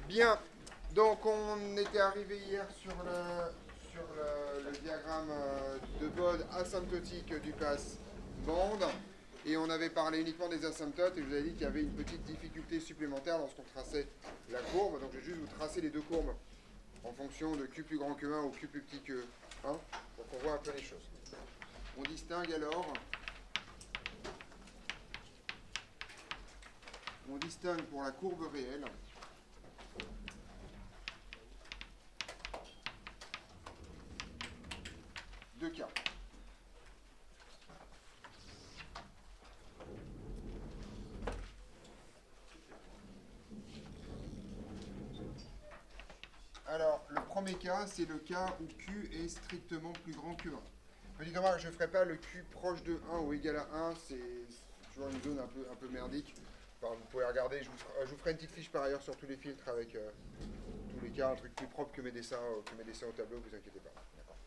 Bien, donc on était arrivé hier sur le diagramme de Bode asymptotique du pass bande et on avait parlé uniquement des asymptotes et je vous avais dit qu'il y avait une petite difficulté supplémentaire lorsqu'on traçait la courbe. Donc je vais juste vous tracer les deux courbes en fonction de Q plus grand que 1 ou Q plus petit que 1 pour qu'on voit un peu les choses. On distingue alors, on distingue pour la courbe réelle deux cas. Alors, le premier cas, c'est le cas où Q est strictement plus grand que 1. Petit comment je ne ferai pas le Q proche de 1 ou égal à 1, c'est toujours une zone un peu merdique. Enfin, vous pouvez regarder, je vous ferai une petite fiche par ailleurs sur tous les filtres avec tous les cas, un truc plus propre que mes dessins au tableau, vous inquiétez pas. D'accord.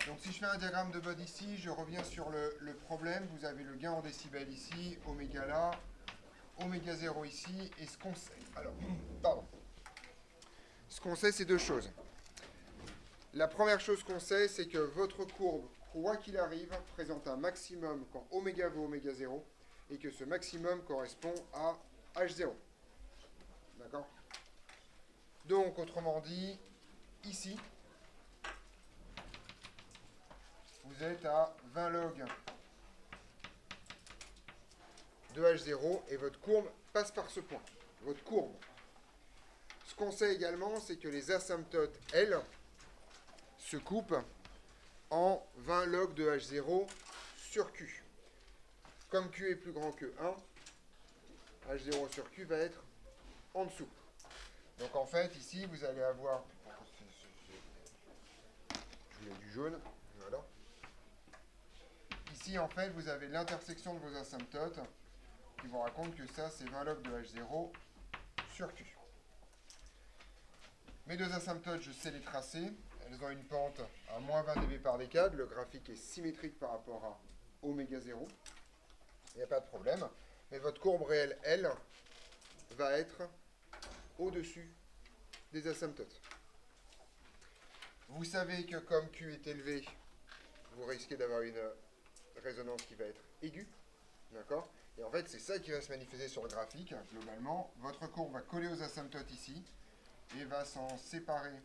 Donc si je fais un diagramme de Bode ici, je reviens sur le problème. Vous avez le gain en décibels ici, oméga là, oméga 0 ici, et ce qu'on sait. Alors, pardon. Ce qu'on sait, c'est deux choses. La première chose qu'on sait, c'est que votre courbe, quoi qu'il arrive, présente un maximum quand oméga vaut oméga 0, et que ce maximum correspond à H0. D'accord? Donc, autrement dit, ici, vous êtes à 20 log de H0, et votre courbe passe par ce point. Votre courbe. Ce qu'on sait également, c'est que les asymptotes, elles, se coupent en 20 log de H0 sur Q. Comme Q est plus grand que 1, H0 sur Q va être en dessous. Donc en fait, ici, vous allez avoir... Je voulais du jaune, voilà. Ici, en fait, vous avez l'intersection de vos asymptotes qui vous raconte que ça, c'est 20 log de H0 sur Q. Mes deux asymptotes, je sais les tracer. Elles ont une pente à moins 20 dB par décade. Le graphique est symétrique par rapport à oméga 0. Il n'y a pas de problème. Mais votre courbe réelle, elle, va être au-dessus des asymptotes. Vous savez que comme Q est élevé, vous risquez d'avoir une résonance qui va être aiguë. D'accord? Et en fait, c'est ça qui va se manifester sur le graphique. Globalement, votre courbe va coller aux asymptotes ici et va s'en séparer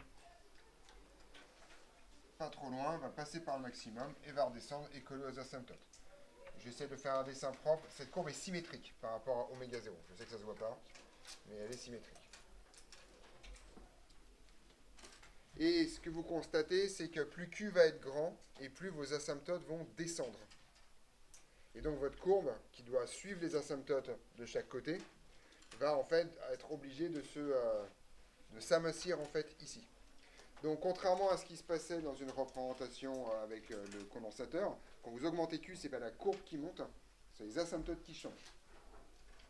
pas trop loin, va passer par le maximum et va redescendre et coller aux asymptotes. J'essaie de faire un dessin propre. Cette courbe est symétrique par rapport à oméga 0. Je sais que ça ne se voit pas, mais elle est symétrique. Et ce que vous constatez, c'est que plus Q va être grand, et plus vos asymptotes vont descendre. Et donc votre courbe, qui doit suivre les asymptotes de chaque côté, va en fait être obligée de s'amincir en fait ici. Donc contrairement à ce qui se passait dans une représentation avec le condensateur, quand vous augmentez Q, c'est pas la courbe qui monte, c'est les asymptotes qui changent.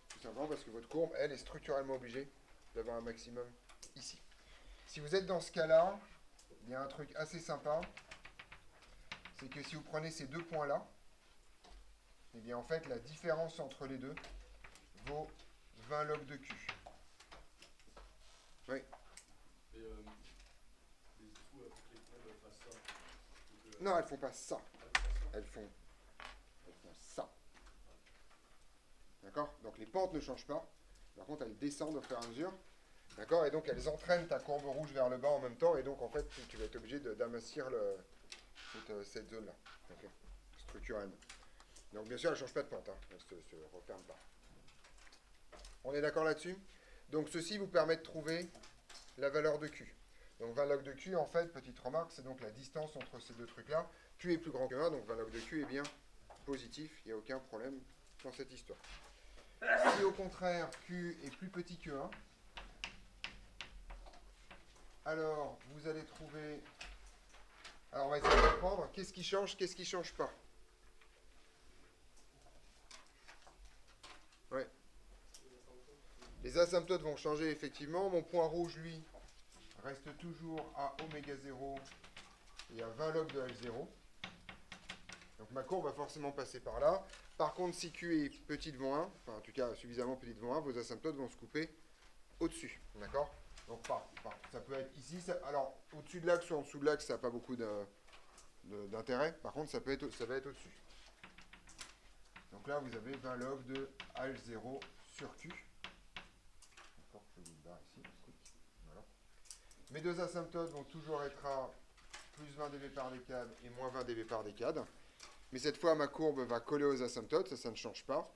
Tout simplement parce que votre courbe, elle, est structurellement obligée d'avoir un maximum ici. Si vous êtes dans ce cas-là, il y a un truc assez sympa, c'est que si vous prenez ces deux points-là, et bien en fait la différence entre les deux vaut 20 log de Q. Oui. Et les trous, il faut que les courbes fassent ça. Donc, Non, elles font pas ça. elles font ça. Elles font ça. D'accord? Donc les pentes ne changent pas. Par contre, elles descendent au fur et à mesure. D'accord? Et donc elles entraînent ta courbe rouge vers le bas en même temps. Et donc en fait, tu vas être obligé d'amincir cette zone-là. Okay. Structurellement. Donc bien sûr, elle ne change pas de pente. Hein. Elle ne se referme pas. On est d'accord là-dessus? Donc ceci vous permet de trouver la valeur de Q. Donc 20 log de Q, en fait, petite remarque, c'est donc la distance entre ces deux trucs-là. Q est plus grand que 1, donc 20 log de Q est bien positif. Il n'y a aucun problème dans cette histoire. Si au contraire Q est plus petit que 1, alors vous allez trouver... Alors on va essayer de comprendre qu'est-ce qui change pas. Ouais. Les asymptotes vont changer effectivement. Mon point rouge, lui, reste toujours à oméga 0 et à 20 log de H0. Donc ma courbe va forcément passer par là. Par contre, si Q est petit devant 1, enfin en tout cas suffisamment petit devant 1, vos asymptotes vont se couper au-dessus. D'accord? Donc ça peut être ici. Alors au-dessus de l'axe ou en dessous de l'axe, ça n'a pas beaucoup d'intérêt. Par contre, ça va être au-dessus. Donc là, vous avez 20 log de H0 sur Q. D'accord, je vous le barre ici. Voilà. Mes deux asymptotes vont toujours être à plus 20 dB par décade et moins 20 dB par décade. Mais cette fois, ma courbe va coller aux asymptotes, ça ne change pas.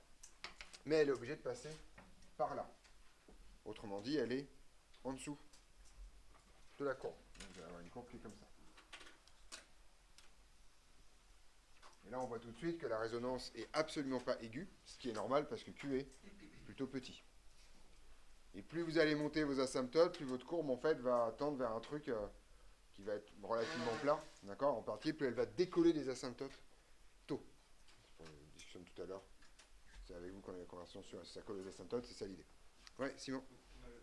Mais elle est obligée de passer par là. Autrement dit, elle est en dessous de la courbe. Donc, vous allez avoir une courbe qui est comme ça. Et là, on voit tout de suite que la résonance est absolument pas aiguë, ce qui est normal parce que Q est plutôt petit. Et plus vous allez monter vos asymptotes, plus votre courbe, en fait, va tendre vers un truc qui va être relativement plat, d'accord, en partie, plus elle va décoller des asymptotes tôt. C'est pour une discussion de tout à l'heure. C'est avec vous qu'on a la conversation sur si ça colle aux asymptotes, c'est ça l'idée. Ouais, Simon.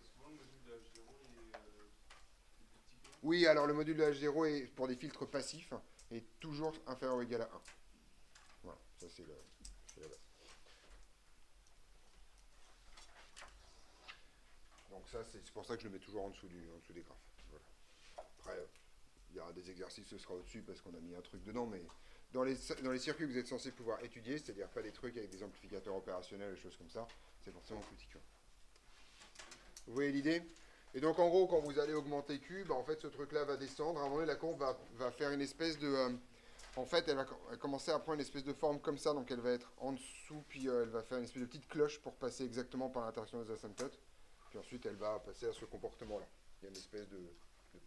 Souvent, le module de H0 est plus petit que 1. Oui, alors le module de H0 est pour des filtres passifs est toujours inférieur ou égal à 1. Voilà, ça c'est la base. Donc ça, c'est pour ça que je le mets toujours en dessous des graphes. Voilà. Après, il y aura des exercices, ce sera au-dessus parce qu'on a mis un truc dedans, mais dans les circuits que vous êtes censés pouvoir étudier, c'est-à-dire pas des trucs avec des amplificateurs opérationnels, des choses comme ça, c'est forcément plus petit que 1. Vous voyez l'idée? Et donc en gros, quand vous allez augmenter Q, bah, en fait ce truc-là va descendre. À un moment donné, la courbe va faire une espèce de... en fait, elle va commencer à prendre une espèce de forme comme ça, donc elle va être en dessous, puis elle va faire une espèce de petite cloche pour passer exactement par l'interaction des asymptotes. Puis ensuite, elle va passer à ce comportement-là. Il y a une espèce de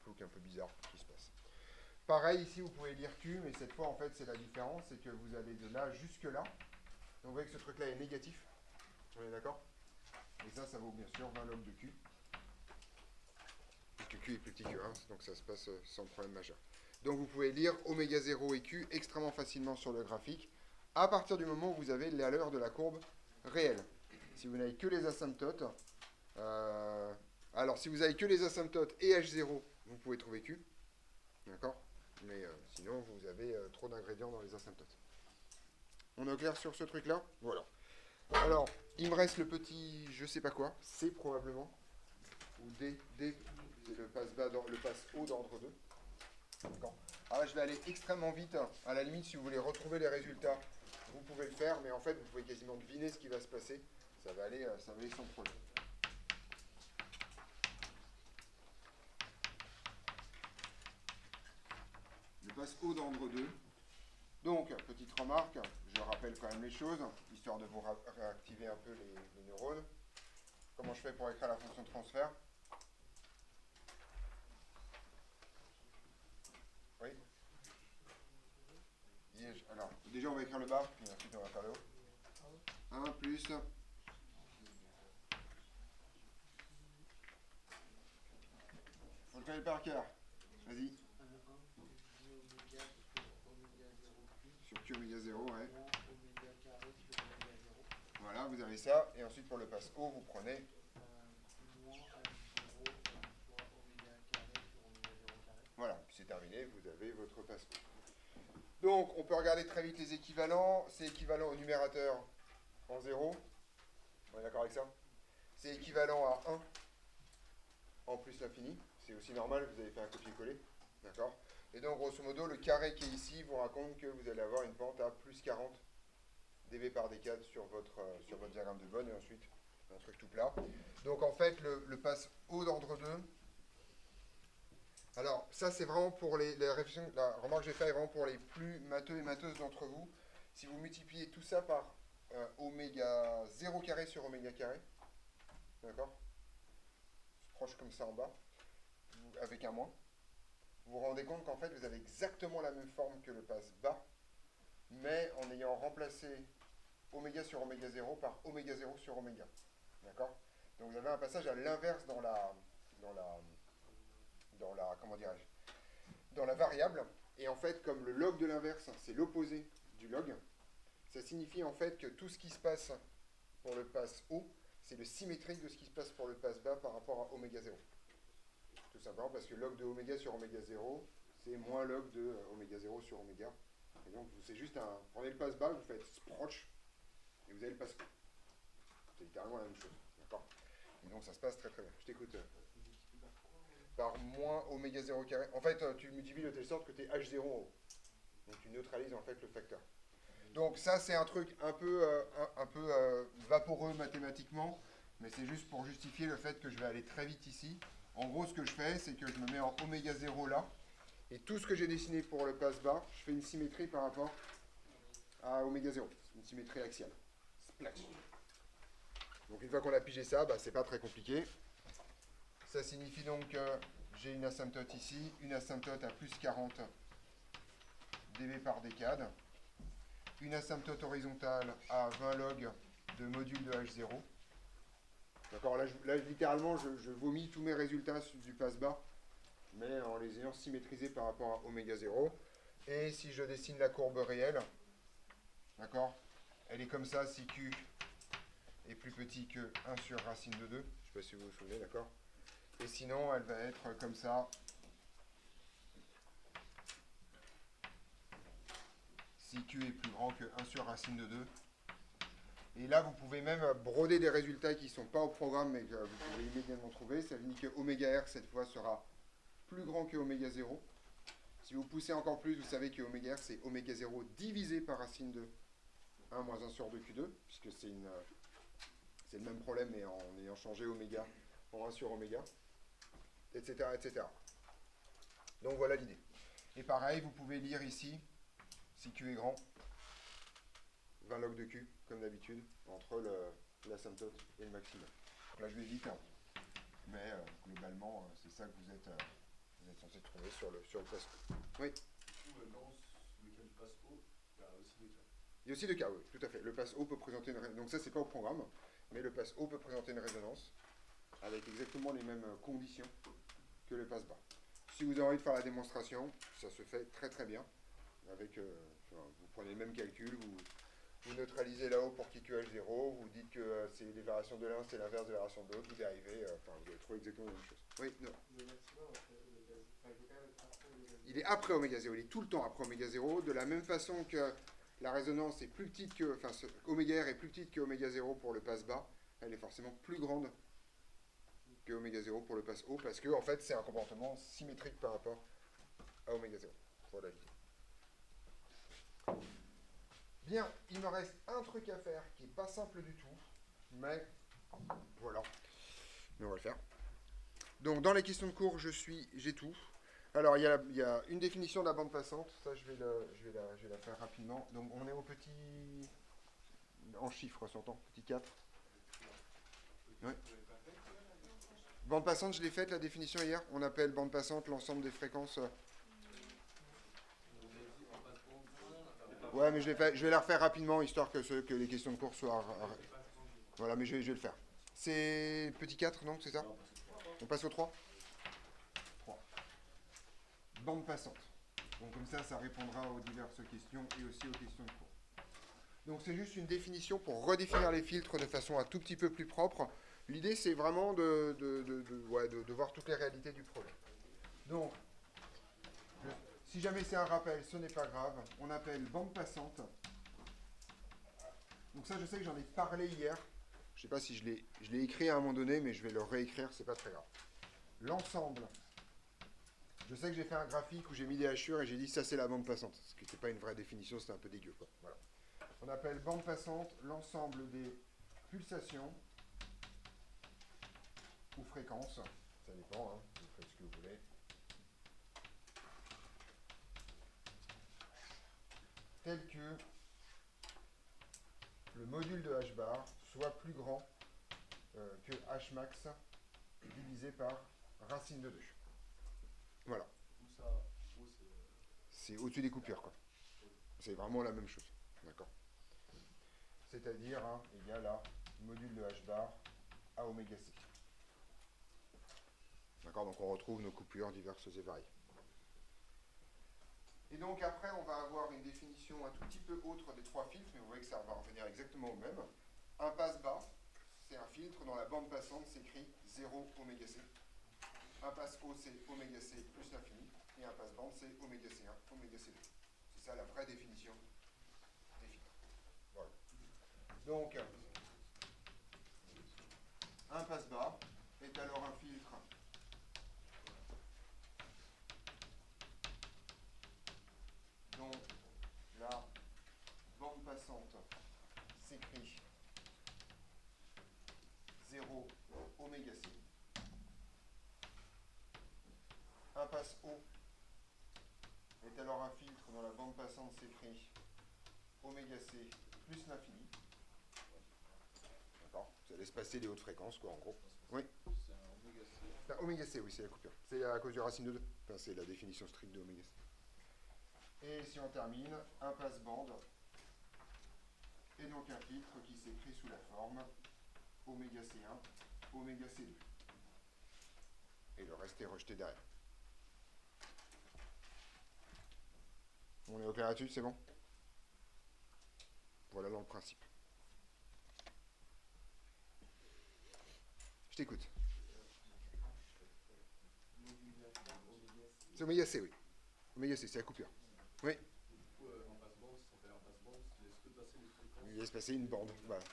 plouc un peu bizarre qui se passe. Pareil, ici, vous pouvez lire Q, mais cette fois, en fait, c'est la différence, c'est que vous allez de là jusque là. Donc vous voyez que ce truc-là est négatif. On est d'accord? Et ça vaut bien sûr 20 log de Q. Puisque Q est plus petit que 1, donc ça se passe sans problème majeur. Donc vous pouvez lire oméga 0 et Q extrêmement facilement sur le graphique, à partir du moment où vous avez la valeur de la courbe réelle. Si vous n'avez que les asymptotes, alors si vous avez que les asymptotes et H0, vous pouvez trouver Q. D'accord? Mais sinon, vous avez trop d'ingrédients dans les asymptotes. On est au clair sur ce truc-là? Voilà. Alors, il me reste le petit je sais pas quoi, C probablement, ou D, c'est le passe bas, le passe haut d'ordre 2. D'accord. Alors là, je vais aller extrêmement vite. À la limite, si vous voulez retrouver les résultats, vous pouvez le faire, mais en fait, vous pouvez quasiment deviner ce qui va se passer. Ça va aller sans problème. Je passe haut d'ordre 2. Donc, petite remarque, je rappelle quand même les choses, histoire de vous réactiver un peu les neurones. Comment je fais pour écrire la fonction de transfert? Oui. Alors, déjà on va écrire le bas, puis ensuite on va faire le haut. 1 plus... Faut le connaître par cœur. Vas-y. Sur Q oméga 0, ouais. Voilà, vous avez ça. Et ensuite pour le passe haut, vous prenez... Voilà, puis c'est terminé, vous avez votre passe haut. Donc, on peut regarder très vite les équivalents. C'est équivalent au numérateur en 0. On est d'accord avec ça? C'est équivalent à 1 en plus l'infini. C'est aussi normal, vous avez fait un copier-coller. D'accord? Et donc, grosso modo, le carré qui est ici vous raconte que vous allez avoir une pente à plus 40 dB par décade sur votre diagramme de Bonne, et ensuite un truc tout plat. Donc, en fait, le passe haut d'ordre 2. Alors, ça, c'est vraiment pour les réflexions. La remarque que j'ai faite est vraiment pour les plus matheux et matheuses d'entre vous. Si vous multipliez tout ça par oméga 0 carré sur oméga carré, d'accord? Proche comme ça en bas, avec un moins. Vous vous rendez compte qu'en fait, vous avez exactement la même forme que le passe bas, mais en ayant remplacé oméga sur oméga 0 par oméga 0 sur oméga. D'accord? Donc vous avez un passage à l'inverse dans la comment dirais-je, dans la variable. Et en fait, comme le log de l'inverse, c'est l'opposé du log, ça signifie en fait que tout ce qui se passe pour le passe haut, c'est le symétrique de ce qui se passe pour le passe bas par rapport à oméga 0. Tout simplement parce que log de oméga sur oméga 0, c'est moins log de oméga 0 sur oméga. Et donc, c'est juste prenez le passe bas, vous faites sproch, et vous avez le passe haut. C'est littéralement la même chose. D'accord? Et donc, ça se passe très très bien. Je t'écoute. Par moins oméga 0 carré. En fait, tu multiplies de telle sorte que tu es H0 en haut. Donc, tu neutralises en fait le facteur. Donc, ça, c'est un truc un peu vaporeux mathématiquement, mais c'est juste pour justifier le fait que je vais aller très vite ici. En gros, ce que je fais, c'est que je me mets en oméga 0 là, et tout ce que j'ai dessiné pour le passe bas, je fais une symétrie par rapport à oméga 0, une symétrie axiale. Splash. Donc une fois qu'on a pigé ça, bah, c'est pas très compliqué. Ça signifie donc que j'ai une asymptote ici, une asymptote à plus 40 dB par décade, une asymptote horizontale à 20 log de module de H0. D'accord, là littéralement, je vomis tous mes résultats du passe bas, mais en les ayant symétrisés par rapport à oméga 0. Et si je dessine la courbe réelle, d'accord, elle est comme ça si Q est plus petit que 1 sur racine de 2. Je ne sais pas si vous vous souvenez, d'accord. Et sinon, elle va être comme ça si Q est plus grand que 1 sur racine de 2. Et là, vous pouvez même broder des résultats qui ne sont pas au programme, mais que vous pouvez immédiatement trouver. Ça veut dire que oméga R, cette fois, sera plus grand que oméga 0. Si vous poussez encore plus, vous savez que oméga R, c'est oméga 0 divisé par racine de 1 moins 1 sur 2 Q2, puisque c'est le même problème, mais en ayant changé oméga en 1 sur oméga, etc., etc. Donc voilà l'idée. Et pareil, vous pouvez lire ici, si Q est grand, 20 log de Q, comme d'habitude, entre l'asymptote et le maximum. Donc là, je vais vite, hein. Mais globalement, c'est ça que vous êtes censé trouver sur le passe haut. Oui. Du coup, dans le cas du passe haut, il y a aussi des cas. Il y a aussi des cas, oui, tout à fait. Le passe haut peut présenter une donc ça, c'est pas au programme, mais le passe haut peut présenter une résonance avec exactement les mêmes conditions que le passe bas. Si vous avez envie de faire la démonstration, ça se fait très très bien. Vous prenez le même calcul, vous neutralisez là-haut pour QH0, vous dites que c'est les variations de l'un, c'est l'inverse de la variation de l'autre, vous dérivez, vous allez trouver exactement la même chose. Oui, non. Le maximum après oméga 0, enfin, il peut quand même être après oméga 0. Il est après oméga 0, il est tout le temps après oméga 0, de la même façon que la résonance est plus petite que, oméga R est plus petite que oméga 0 pour le passe bas, elle est forcément plus grande que oméga 0 pour le passe haut, parce que en fait c'est un comportement symétrique par rapport à oméga 0. Voilà l'idée. Bien, il me reste un truc à faire qui n'est pas simple du tout, mais voilà, mais on va le faire. Donc dans les questions de cours, j'ai tout. Alors il y a une définition de la bande passante, ça je vais la faire rapidement. Donc on est au petit, en chiffres, s'entend, petit 4. Ouais. Bande passante, je l'ai faite la définition hier. On appelle bande passante l'ensemble des fréquences. Ouais, mais je vais la refaire rapidement, histoire que les questions de cours soient... Voilà, mais je vais le faire. C'est petit 4, non, c'est ça? On passe au 3. 3. Bande passante. Donc comme ça répondra aux diverses questions et aussi aux questions de cours. Donc c'est juste une définition pour redéfinir les filtres de façon un tout petit peu plus propre. L'idée, c'est vraiment de voir toutes les réalités du problème. Donc, si jamais c'est un rappel, ce n'est pas grave. On appelle bande passante. Donc ça, je sais que j'en ai parlé hier. Je ne sais pas si je l'ai écrit à un moment donné, mais je vais le réécrire, c'est pas très grave. L'ensemble. Je sais que j'ai fait un graphique où j'ai mis des hachures et j'ai dit ça c'est la bande passante. Ce qui n'était pas une vraie définition, c'était un peu dégueu, quoi. Voilà. On appelle bande passante l'ensemble des pulsations ou fréquences. Ça dépend, hein, vous faites ce que vous voulez. Tel que le module de h bar soit plus grand que h max divisé par racine de 2. Voilà. Où ça, en gros, C'est au-dessus des coupures, quoi. C'est vraiment la même chose. D'accord. C'est-à-dire égal à module de h bar à oméga c. D'accord, donc on retrouve nos coupures diverses et variées. Et donc après, on va avoir une définition un tout petit peu autre des trois filtres, mais vous voyez que ça va revenir exactement au même. Un passe bas, c'est un filtre dont la bande passante s'écrit 0 oméga c. Un passe haut, c'est oméga c plus l'infini. Et un passe bande, c'est oméga c1, oméga c2. C'est ça la vraie définition des filtres. Voilà. Donc, un passe-bas est alors un filtre dont la bande passante s'écrit 0 oméga c. Un passe haut est alors un filtre dont la bande passante s'écrit oméga c plus l'infini. D'accord. Ça laisse passer les hautes fréquences, quoi, en gros. Oui. C'est un oméga C. Ah, oméga c, oui, c'est la coupure. C'est à cause du racine de 2. Enfin, c'est la définition stricte de oméga c. Et si on termine, un passe-bande est donc un filtre qui s'écrit sous la forme oméga c1, oméga c2. Et le reste est rejeté derrière. On est au clair là-dessus, c'est bon? Voilà dans le principe. Je t'écoute. C'est oméga c, oui. Oméga c, c'est la coupure. Oui. Du coup, un passe-bande, ça s'appelle un passe-bande, ça laisse que passer les fréquences. Il laisse passer une bande. Voilà.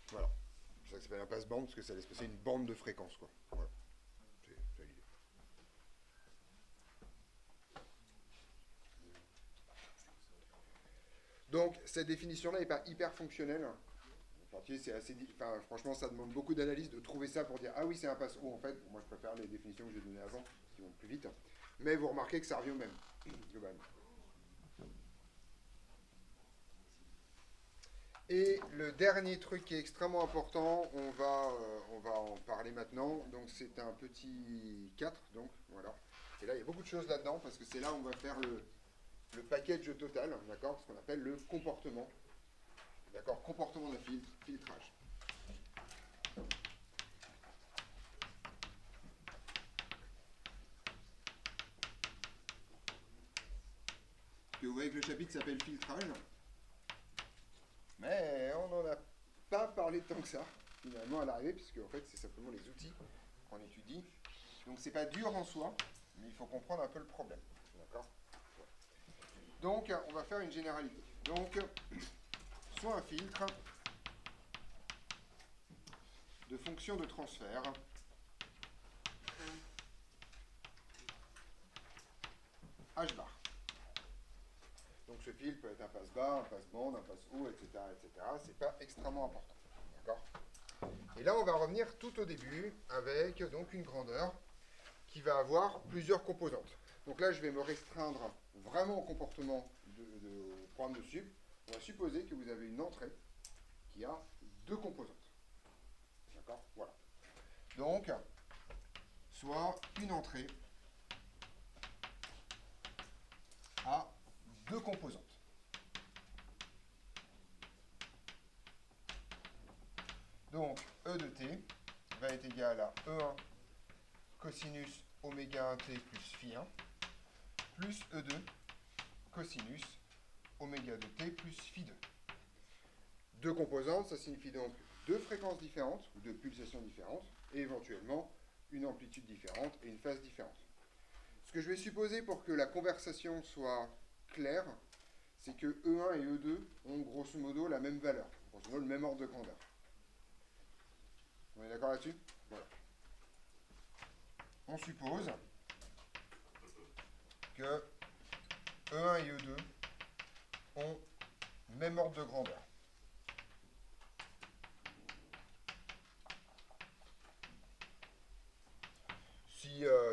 Voilà. C'est pour ça que ça s'appelle un passe-bande, parce que ça laisse passer une bande de fréquence, quoi. Voilà. C'est l'idée. Donc, cette définition-là n'est pas hyper fonctionnelle. En particulier, c'est assez. Enfin, franchement, ça demande beaucoup d'analyse de trouver ça pour dire ah oui, c'est un passe haut. En fait, moi, je préfère les définitions que j'ai données avant, qui vont plus vite. Mais vous remarquez que ça revient au même, globalement. Et le dernier truc qui est extrêmement important, on va en parler maintenant. Donc, c'est un petit 4, donc voilà. Et là, il y a beaucoup de choses là-dedans, parce que c'est là où on va faire le package total, d'accord, ce qu'on appelle le comportement. D'accord, comportement de filtre, filtrage. Que vous voyez que le chapitre s'appelle filtrage, mais on n'en a pas parlé tant que ça, finalement, à l'arrivée, puisque en fait, c'est simplement les outils qu'on étudie. Donc, c'est pas dur en soi, mais il faut comprendre un peu le problème. D'accord ? Donc, on va faire une généralité. Donc, soit un filtre de fonction de transfert H bar. Donc ce filtre peut être un passe-bas, un passe-bande, un passe-haut, etc., etc. C'est pas extrêmement important. D'accord ? Et là, on va revenir tout au début avec donc une grandeur qui va avoir plusieurs composantes. Donc là, je vais me restreindre vraiment au comportement au programme de sup. On va supposer que vous avez une entrée qui a deux composantes. D'accord ? Voilà. Donc, soit une entrée a deux composantes. Donc, E de t va être égal à E1 cosinus oméga 1 t plus phi 1 plus E2 cosinus oméga de t plus phi 2. Deux composantes, ça signifie donc deux fréquences différentes, ou deux pulsations différentes, et éventuellement une amplitude différente et une phase différente. Ce que je vais supposer pour que la conversation soit claire, c'est que E1 et E2 ont grosso modo la même valeur, grosso modo le même ordre de grandeur. On est d'accord là-dessus ? Voilà. On suppose que E1 et E2 ont même ordre de grandeur.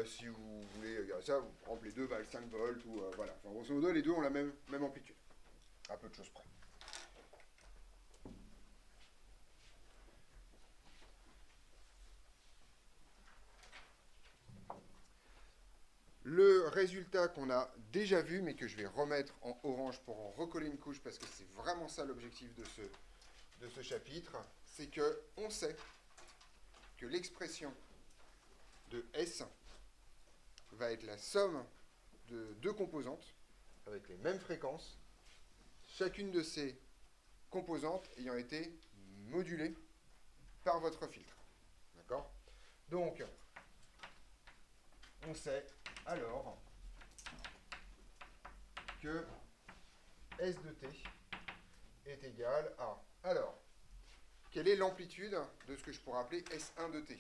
Si vous voulez regarder ça, vous prenez les deux valent 5 volts, ou voilà. Enfin, grosso modo, les deux ont la même amplitude. À peu de choses près. Le résultat qu'on a déjà vu, mais que je vais remettre en orange pour en recoller une couche, parce que c'est vraiment ça l'objectif de ce chapitre, c'est que on sait que l'expression de S va être la somme de deux composantes avec les mêmes fréquences, chacune de ces composantes ayant été modulée par votre filtre. D'accord ? Donc, on sait alors que S de t est égal à... Alors, quelle est l'amplitude de ce que je pourrais appeler S1 de t?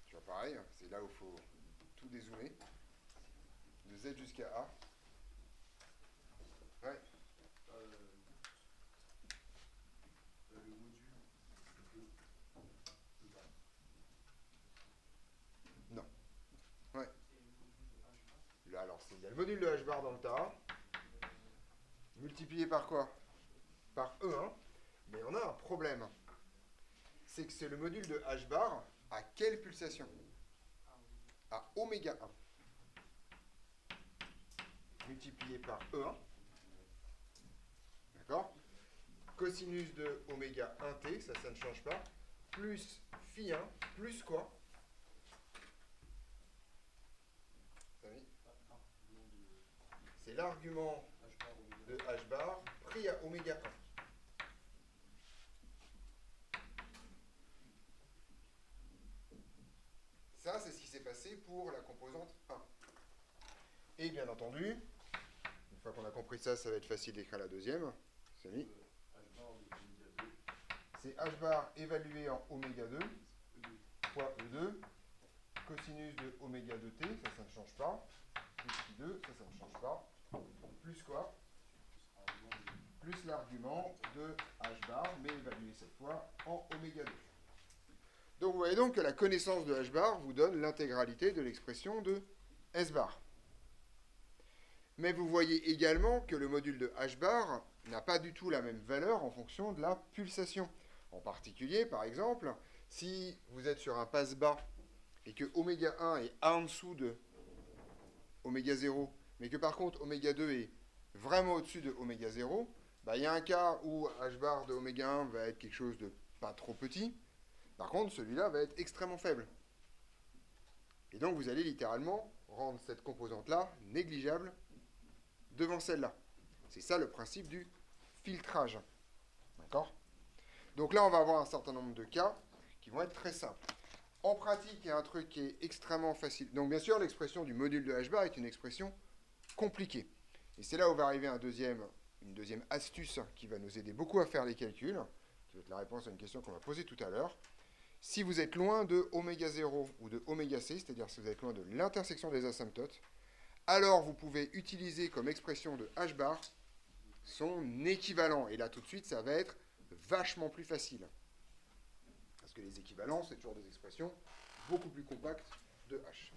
Tu vois, pareil, c'est là où il faut tout dézoomer. De Z jusqu'à A. Ouais. Le module de bas. Non. Ouais. Là, alors, il y a le module de h bar dans le tas. Multiplié par quoi? Par E1. Mais on a un problème. C'est que c'est le module de h bar à quelle pulsation? À oméga 1. Multiplié par E1. D'accord? Cosinus de oméga 1t, ça ne change pas. Plus phi 1, plus quoi? C'est l'argument de h bar pris à oméga 1. Ça, c'est ce qui s'est passé pour la composante 1. Et bien entendu, une fois qu'on a compris ça, ça va être facile d'écrire la deuxième. C'est mis. C'est h bar évalué en oméga 2 fois E2, cosinus de oméga 2t, ça ne change pas, plus phi2, ça ne change pas, plus quoi? Plus l'argument de h bar, mais évalué cette fois en oméga 2. Donc vous voyez donc que la connaissance de h bar vous donne l'intégralité de l'expression de S bar. Mais vous voyez également que le module de h bar n'a pas du tout la même valeur en fonction de la pulsation. En particulier, par exemple, si vous êtes sur un passe bas et que oméga 1 est en dessous de oméga 0, mais que par contre oméga 2 est vraiment au-dessus de oméga 0, il y a un cas où h bar de oméga 1 va être quelque chose de pas trop petit. Par contre, celui-là va être extrêmement faible. Et donc, vous allez littéralement rendre cette composante-là négligeable devant celle-là. C'est ça le principe du filtrage. D'accord? Donc là, on va avoir un certain nombre de cas qui vont être très simples. En pratique, il y a un truc qui est extrêmement facile. Donc, bien sûr, l'expression du module de h bar est une expression compliquée. Et c'est là où va arriver une deuxième astuce qui va nous aider beaucoup à faire les calculs, qui va être la réponse à une question qu'on va poser tout à l'heure. Si vous êtes loin de oméga 0 ou de oméga c, c'est-à-dire si vous êtes loin de l'intersection des asymptotes, alors vous pouvez utiliser comme expression de h bar son équivalent. Et là, tout de suite, ça va être vachement plus facile. Parce que les équivalents, c'est toujours des expressions beaucoup plus compactes de h.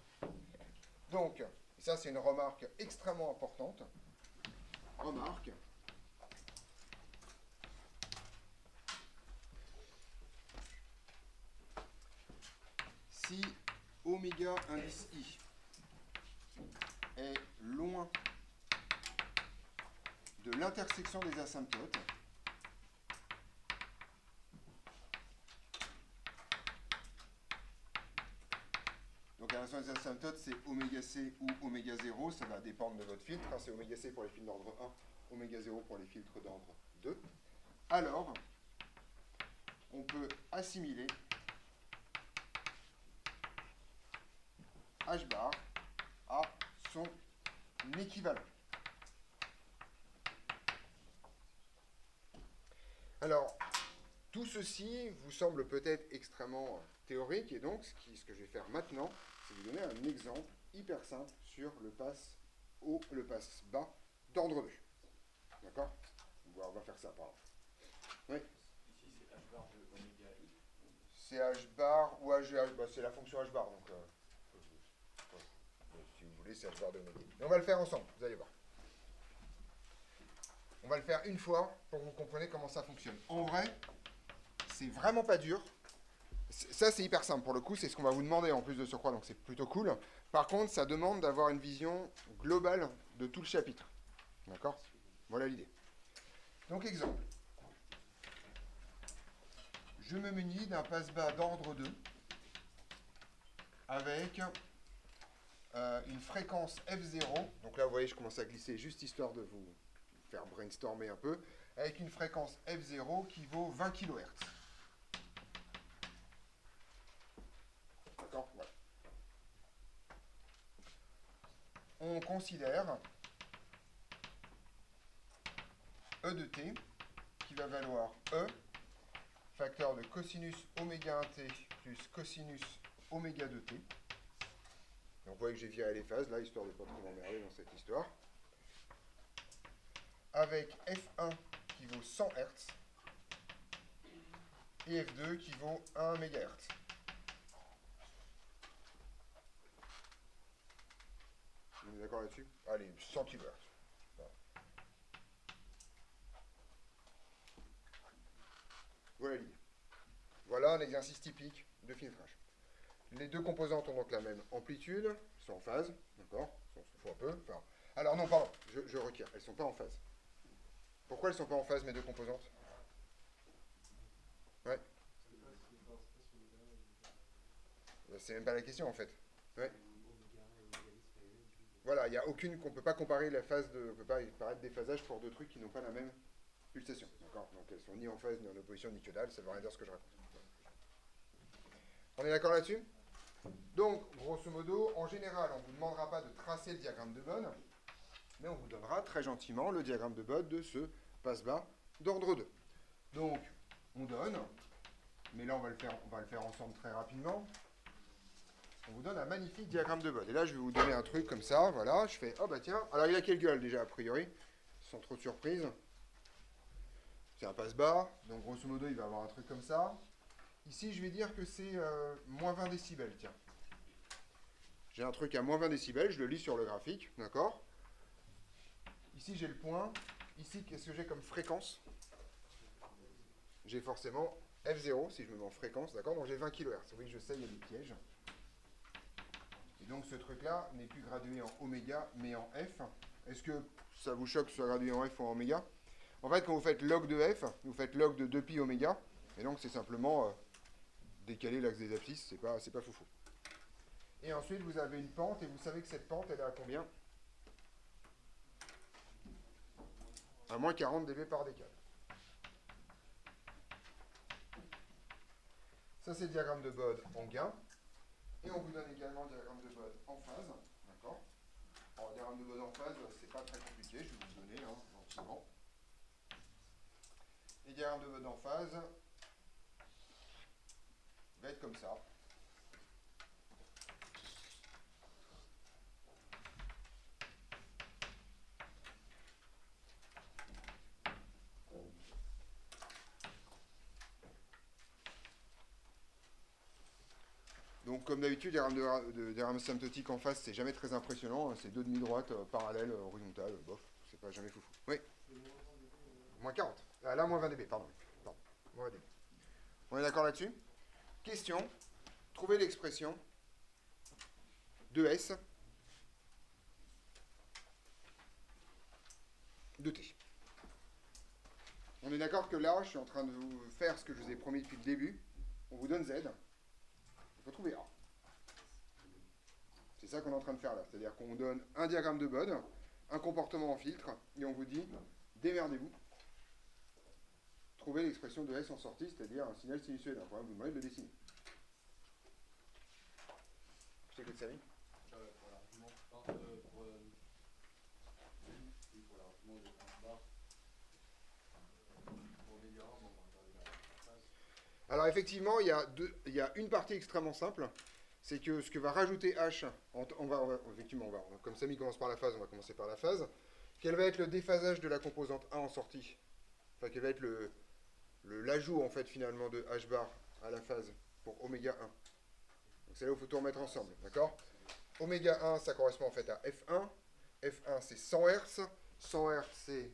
Donc, ça c'est une remarque extrêmement importante. Remarque. Si oméga indice i est loin de l'intersection des asymptotes, donc la relation des asymptotes, c'est oméga c ou oméga 0, ça va dépendre de votre filtre, c'est oméga c pour les filtres d'ordre 1, oméga 0 pour les filtres d'ordre 2. Alors, on peut assimiler h bar à son équivalent. Alors, tout ceci vous semble peut-être extrêmement théorique, et donc ce que je vais faire maintenant, c'est vous donner un exemple hyper simple sur le passe haut, le passe bas d'ordre 2. D'accord? On va faire ça par exemple. Oui. Ici, c'est h bar de oméga i. C'est h bar ou h, c'est la fonction h bar, donc si vous voulez, c'est h bar de oméga. Et on va le faire ensemble, vous allez voir. On va le faire une fois pour que vous compreniez comment ça fonctionne. En vrai, c'est vraiment pas dur. Ça, c'est hyper simple pour le coup, c'est ce qu'on va vous demander en plus de surcroît, donc c'est plutôt cool. Par contre, ça demande d'avoir une vision globale de tout le chapitre. D'accord? Voilà l'idée. Donc, exemple. Je me munis d'un passe-bas d'ordre 2 avec une fréquence F0. Donc là, vous voyez, je commence à glisser juste histoire de vous faire brainstormer un peu. Avec une fréquence F0 qui vaut 20 kHz. D'accord? Voilà. on considère E de t qui va valoir E, facteur de cosinus oméga 1t plus cosinus oméga 2t. Donc vous voyez que j'ai viré les phases, là, histoire de ne pas trop m'emmerder dans cette histoire. Avec F1 qui vaut 100 Hz et F2 qui vaut 1 MHz. On est d'accord là-dessus? Allez, 100 kHz. Voilà l'idée. Voilà un exercice typique de filtrage. Les deux composantes ont donc la même amplitude, sont en phase, d'accord? On se fout un peu. Enfin, alors non, pardon, je retire, elles ne sont pas en phase. Pourquoi elles ne sont pas en phase, mes deux composantes? Ouais. C'est même pas la question en fait. Ouais. Voilà, il n'y a aucune, qu'on ne peut pas comparer la phase de, on ne peut pas paraître des phasages pour deux trucs qui n'ont pas la même pulsation. D'accord? Donc elles sont ni en phase, ni en opposition, ni que dalle, ça ne veut rien dire ce que je raconte. On est d'accord là-dessus? Donc, grosso modo, en général, on ne vous demandera pas de tracer le diagramme de Bode, mais on vous donnera très gentiment le diagramme de Bode de ce passe-bas d'ordre 2. Donc, on donne, mais là on va le faire ensemble très rapidement. On vous donne un magnifique diagramme de Bode. Et là, je vais vous donner un truc comme ça, voilà, je fais, oh bah tiens, alors il a quelle gueule déjà, a priori, sans trop de surprise. C'est un passe-bas, donc grosso modo, il va avoir un truc comme ça. Ici, je vais dire que c'est moins 20 décibels, tiens. J'ai un truc à moins 20 décibels, je le lis sur le graphique, d'accord? Ici, j'ai le point. Ici, qu'est-ce que j'ai comme fréquence? J'ai forcément F0, si je me mets en fréquence, d'accord? Donc j'ai 20 kHz. Oui, je sais, il y a des pièges. Et donc ce truc-là n'est plus gradué en oméga, mais en F. Est-ce que ça vous choque que ce soit gradué en F ou en oméga? En fait, quand vous faites log de F, vous faites log de 2pi oméga, et donc c'est simplement décaler l'axe des abscisses, c'est pas foufou. Et ensuite, vous avez une pente, et vous savez que cette pente, elle est à combien? À moins 40 dB par décale. Ça, c'est le diagramme de Bode en gain. Et on vous donne également le diagramme de Bode en phase. D'accord? Alors, le diagramme de Bode en phase, c'est pas très compliqué, je vais vous le donner, gentiment. Et le diagramme de Bode en phase va être comme ça. Donc, comme d'habitude, le diagramme asymptotique en face, c'est jamais très impressionnant. C'est deux demi-droites parallèles, horizontales, bof, c'est pas jamais foufou. Oui. Moins 40. Ah, là, moins 20 dB, pardon. Moins 20 dB. On est d'accord là-dessus? Question. Trouvez l'expression de S de T. On est d'accord que là, je suis en train de vous faire ce que je vous ai promis depuis le début. On vous donne Z. Il faut trouver A. C'est ça qu'on est en train de faire là. C'est-à-dire qu'on donne un diagramme de Bode, un comportement en filtre, et on vous dit, démerdez-vous. Trouvez l'expression de S en sortie, c'est-à-dire un signal sinusoïde. Un problème, vous demandez de le dessiner. Je t'écoute, Samy. Pour l'argument, pour l'argument des bars, pour oméga 1, on va regarder la phase. Alors effectivement, il y a une partie extrêmement simple, c'est que ce que va rajouter H, comme Samy commence par la phase, on va commencer par la phase. Quel va être le déphasage de la composante 1 en sortie? Enfin, quel va être l'ajout en fait finalement de H bar à la phase pour oméga 1. Donc c'est là où il faut tout remettre ensemble, d'accord? Oméga 1, ça correspond en fait à F1. F1, c'est 100 Hz. 100 Hz, c'est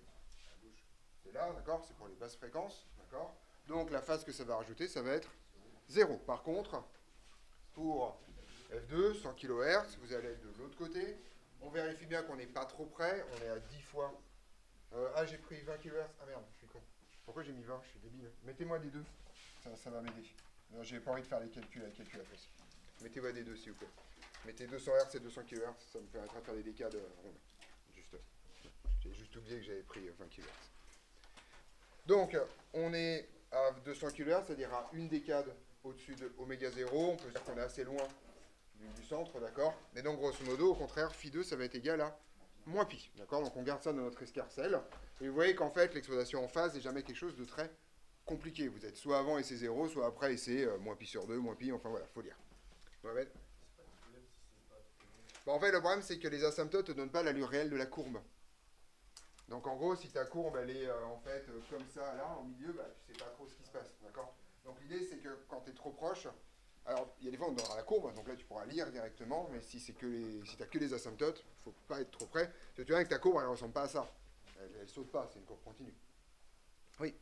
là, d'accord? C'est pour les basses fréquences, d'accord? Donc la phase que ça va rajouter, ça va être 0. Par contre, pour F2, 100 kHz, vous allez être de l'autre côté. On vérifie bien qu'on n'est pas trop près. On est à 10 fois. J'ai pris 20 kHz. Ah merde, je suis con. Pourquoi j'ai mis 20? Je suis débile. Mettez-moi des 2. Ça va m'aider. J'ai pas envie de faire les calculs à calculatrice. Mettez-moi des 2, s'il vous plaît. Mettez 200 Hz et 200 kHz. Ça me permettra de faire des décades rondes. J'ai juste oublié que j'avais pris 20 kHz. Donc, on est à 200 kHz, c'est-à-dire à une décade au-dessus de oméga 0. On peut dire qu'on est assez loin du centre, d'accord? Mais donc, grosso modo, au contraire, phi2, ça va être égal à moins pi, d'accord? Donc, on garde ça dans notre escarcelle. Et vous voyez qu'en fait, l'exploitation en phase n'est jamais quelque chose de très compliqué. Vous êtes soit avant et c'est 0, soit après et c'est moins pi sur 2, moins pi, enfin voilà, faut lire. Mohamed? Bon, en fait, le problème, c'est que les asymptotes ne donnent pas l'allure réelle de la courbe. Donc, en gros, si ta courbe, elle est en fait comme ça, là, au milieu, bah, tu sais pas trop ce qui se passe, d'accord? Donc, l'idée, c'est que quand tu es trop proche, alors, il y a des fois, on donnera la courbe, donc là, tu pourras lire directement, mais si tu n'as que les asymptotes, il ne faut pas être trop près. Parce que tu vois que ta courbe, elle ne ressemble pas à ça. Elle ne saute pas, c'est une courbe continue. Oui.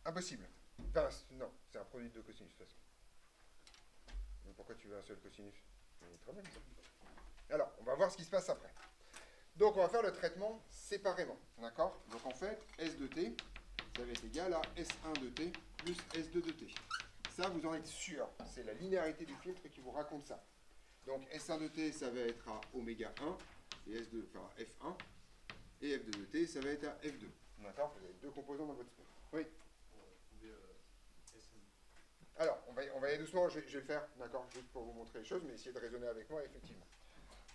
Impossible. Enfin, non, c'est un produit de cosinus, de toute façon. Mais pourquoi tu veux un seul cosinus? C'est très bien, ça. Alors, on va voir ce qui se passe après. Donc, on va faire le traitement séparément, d'accord? Donc, en fait, S de t, ça va être égal à S1 de t plus S2 de t. Ça, vous en êtes sûr. C'est la linéarité du filtre qui vous raconte ça. Donc, S1 de t, ça va être à oméga 1, et S2, enfin F1, et F2 de t, ça va être à F2. D'accord? Vous avez deux composants dans votre spectre. Oui. Alors, on va y aller doucement, je vais le faire, d'accord? Juste pour vous montrer les choses, mais essayez de raisonner avec moi, effectivement.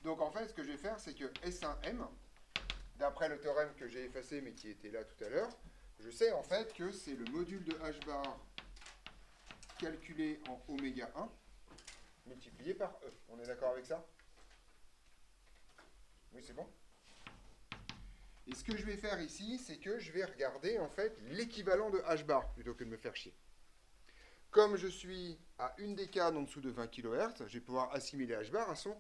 Donc, en fait, ce que je vais faire, c'est que S1M, d'après le théorème que j'ai effacé, mais qui était là tout à l'heure, je sais en fait que c'est le module de h bar calculé en oméga 1 multiplié par E. On est d'accord avec ça? Oui, c'est bon? Et ce que je vais faire ici, c'est que je vais regarder en fait l'équivalent de h bar plutôt que de me faire chier. Comme je suis à une décade en dessous de 20 kHz, je vais pouvoir assimiler h bar à son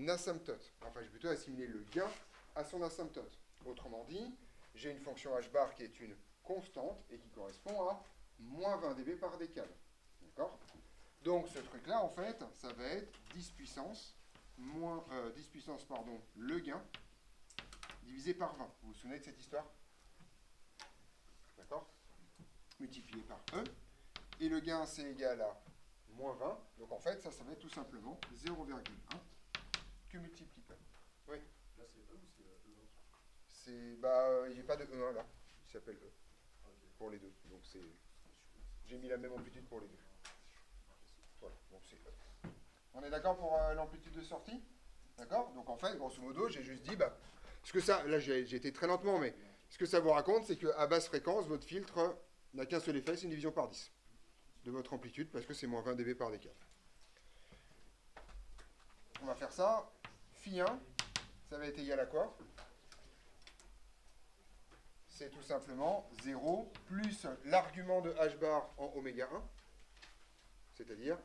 asymptote. Enfin, je vais plutôt assimiler le gain à son asymptote. Autrement dit, j'ai une fonction h bar qui est une constante et qui correspond à moins 20 dB par décade. D'accord? Donc ce truc-là, en fait, ça va être 10 puissance, le gain, divisé par 20. Vous vous souvenez de cette histoire? D'accord? Multiplié par E. Et le gain, c'est égal à moins 20. Donc en fait, ça va être tout simplement 0,1 que multiplie E. Oui. Là, c'est E ou c'est E1? Il n'y a pas de E1 là. Il s'appelle E. Okay. Pour les deux. Donc j'ai mis la même amplitude pour les deux. Voilà, donc c'est E. On est d'accord pour l'amplitude de sortie? D'accord? Donc en fait, grosso modo, j'ai juste dit, ce que ça, là j'ai été très lentement, mais ce que ça vous raconte, c'est qu'à basse fréquence, votre filtre n'a qu'un seul effet, c'est une division par 10 de votre amplitude, parce que c'est moins 20 dB par décade. On va faire ça. Phi 1, ça va être égal à quoi? C'est tout simplement 0 plus l'argument de h bar en oméga 1, c'est-à-dire,